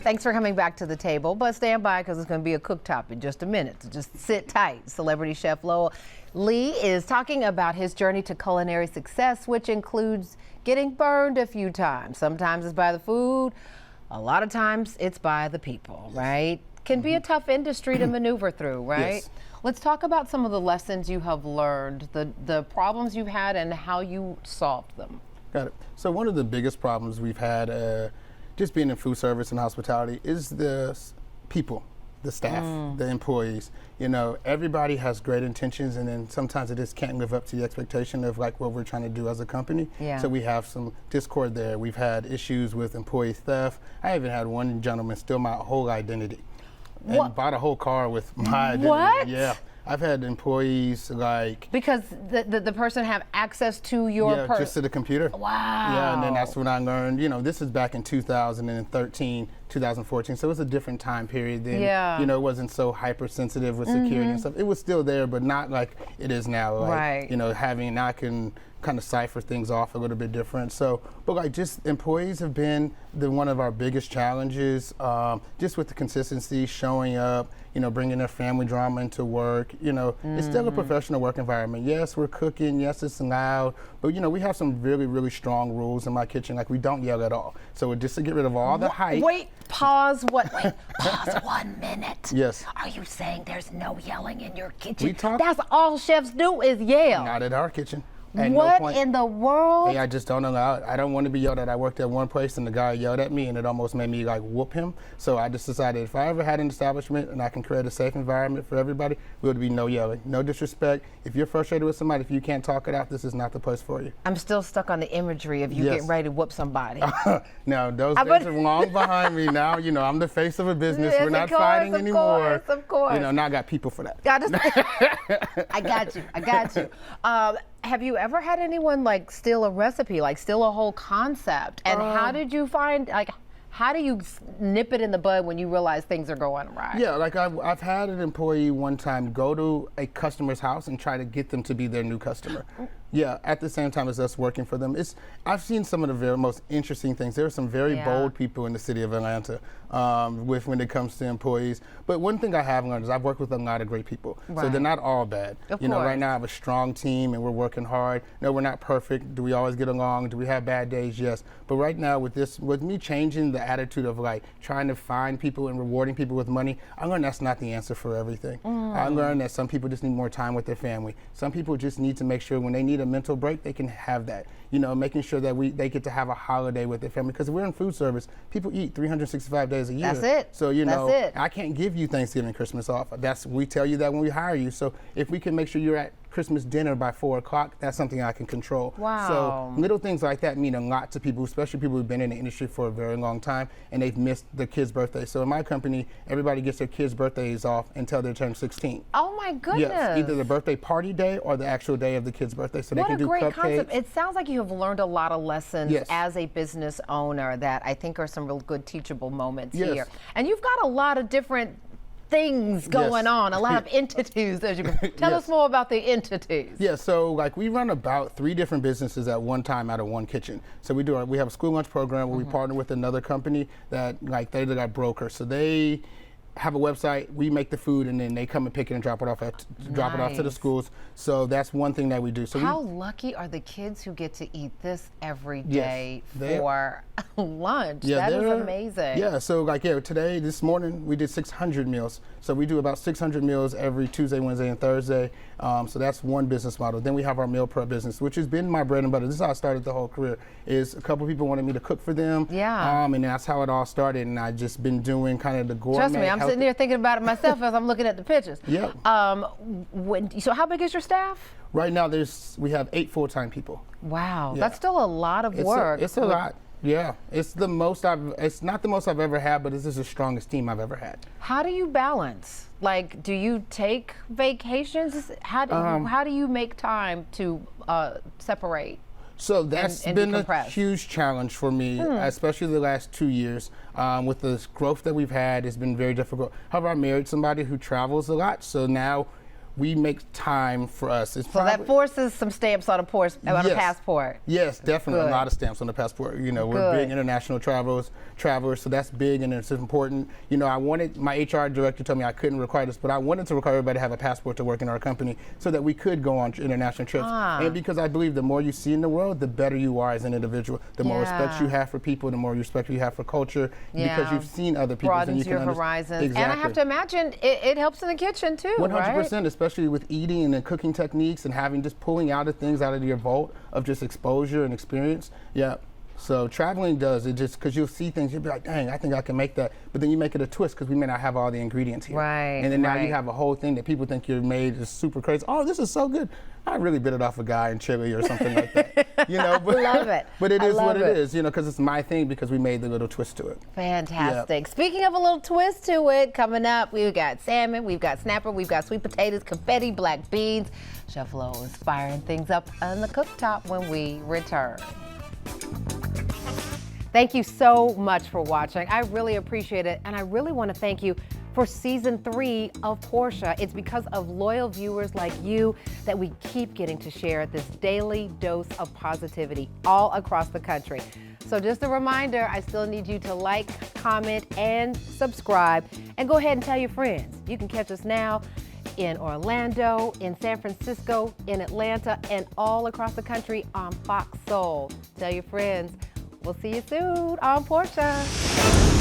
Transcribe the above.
Thanks for coming back to the table, but stand by because it's going to be a cooktop in just a minute. So just sit tight. Celebrity Chef Lowell Lee is talking about his journey to culinary success, which includes getting burned a few times. Sometimes it's by the food, a lot of times it's by the people, right? Can be a tough industry to maneuver through, right? Yes. Let's talk about some of the lessons you have learned, the problems you've had and how you solved them. Got it. So one of the biggest problems we've had just being in food service and hospitality is the people, the staff, the employees. You know, everybody has great intentions, and then sometimes it just can't live up to the expectation of like what we're trying to do as a company. Yeah. So we have some discord there. We've had issues with employee theft. I even had one gentleman steal my whole identity and bought a whole car with my identity. What? Yeah. I've had employees like... Because the person have access to your Yeah, just to the computer. Wow. Yeah, and then that's when I learned, you know, this is back in 2013, 2014, so it was a different time period then. Yeah. You know, it wasn't so hypersensitive with security and stuff. It was still there, but not like it is now. Like, right. You know, now I can kind of cipher things off a little bit different. So, but like just employees have been one of our biggest challenges, just with the consistency, showing up, you know, bringing their family drama into work. You know, it's still a professional work environment. Yes, we're cooking. Yes, it's loud. But, you know, we have some really, really strong rules in my kitchen. Like, we don't yell at all. So just to get rid of all the hype. Wait, pause 1 minute. Yes. Are you saying there's no yelling in your kitchen? We talk. That's all chefs do is yell. Not at our kitchen. At no What point. in the world? Hey, I just don't allow it. I don't want to be yelled at. I worked at one place and the guy yelled at me and it almost made me like whoop him. So I just decided if I ever had an establishment and I can create a safe environment for everybody, there would be no yelling, no disrespect. If you're frustrated with somebody, if you can't talk it out, this is not the place for you. I'm still stuck on the imagery of you getting ready to whoop somebody. Now, those days are long behind me now. You know, I'm the face of a business. Yes, We're not of course, fighting of anymore. course, of course. You know, now I got people for that. I got you. Have you ever had anyone like steal a recipe, like steal a whole concept? And how did you find, like, how do you nip it in the bud when you realize things are going awry? Yeah, like I've had an employee one time go to a customer's house and try to get them to be their new customer. Yeah, at the same time as us working for them. I've seen some of the very most interesting things. There are some very bold people in the city of Atlanta when it comes to employees. But one thing I have learned is I've worked with a lot of great people. So they're not all bad. Of you know, course. right now I have a strong team and we're working hard. No, we're not perfect. Do we always get along? Do we have bad days? Yes. But right now with me changing the attitude of like trying to find people and rewarding people with money, I learned that's not the answer for everything. I learned that some people just need more time with their family. Some people just need to make sure when they need a mental break, they can have that. You know, making sure that they get to have a holiday with their family. Because we're in food service, people eat 365 days a year. That's it. So, you know, That's it. I can't give you Thanksgiving, Christmas off. We tell you that when we hire you. So if we can make sure you're at Christmas dinner by 4 o'clock, that's something I can control. Wow. So little things like that mean a lot to people, especially people who've been in the industry for a very long time and they've missed their kids' birthday. So in my company, everybody gets their kids' birthdays off until they turn 16. Oh my goodness. Yes, either the birthday party day or the actual day of the kid's birthday. So they can do cupcakes. What a great concept. It sounds like you have learned a lot of lessons Yes. as a business owner that I think are some real good teachable moments Yes. here. And you've got a lot of different things going on, a lot of entities. As you tell us more about the entities. Yeah, so like we run about 3 different businesses at one time out of one kitchen. So we have a school lunch program where we partner with another company that like they're a broker. So they have a website, we make the food, and then they come and pick it and drop it off to the schools. So that's one thing that we do. So how lucky are the kids who get to eat this every day for lunch? Yeah, that is amazing. Yeah, so like this morning we did 600 meals. So we do about 600 meals every Tuesday, Wednesday, and Thursday. So that's one business model. Then we have our meal prep business, which has been my bread and butter. This is how I started the whole career. Is a couple people wanted me to cook for them. Yeah. And that's how it all started. And I just been doing kind of the gourmet. Trust me, I'm sitting there thinking about it myself as I'm looking at the pictures. Yeah. So how big is your staff? Right now we have 8 full-time people. Wow, Yeah. that's still a lot of work. It's a lot. Yeah, it's not the most I've ever had, but this is the strongest team I've ever had. How do you balance? Like, do you take vacations? How do you make time to separate? So that's and been a decompress? huge challenge for me, especially the last 2 years. With the growth that we've had, it's been very difficult. However, I married somebody who travels a lot, so now we make time for us. It's So that forces some stamps on a passport. Yes, definitely. Good. A lot of stamps on the passport. You know, we're big international travelers, so that's big and it's important. You know, my HR director told me I couldn't require this, but I wanted to require everybody to have a passport to work in our company so that we could go on international trips. And because I believe the more you see in the world, the better you are as an individual. The more respect you have for people, the more respect you have for culture, because you've seen other people. Broadens and you your can horizons. Exactly. And I have to imagine it helps in the kitchen too, 100%, right? especially with eating and cooking techniques and just pulling out of things out of your vault of just exposure and experience. Yeah. So traveling does it, just because you'll see things, you'll be like, dang, I think I can make that. But then you make it a twist because we may not have all the ingredients here. Right. And then now you have a whole thing that people think you're made is super crazy. Oh, this is so good. I really bit it off a guy in Chile or something like that. You know, but, I love it. But it is what it is, you know, because it's my thing because we made the little twist to it. Fantastic. Speaking of a little twist to it, coming up, we've got salmon, we've got snapper, we've got sweet potatoes, confetti, black beans. Chef Lowell is firing things up on the cooktop when we return. Thank you so much for watching. I really appreciate it, and I really want to thank you for season 3 of Portia. It's because of loyal viewers like you that we keep getting to share this daily dose of positivity all across the country. So just a reminder, I still need you to like, comment, and subscribe, and go ahead and tell your friends. You can catch us now in Orlando, in San Francisco, in Atlanta, and all across the country on Fox Soul. Tell your friends. We'll see you soon on Portia.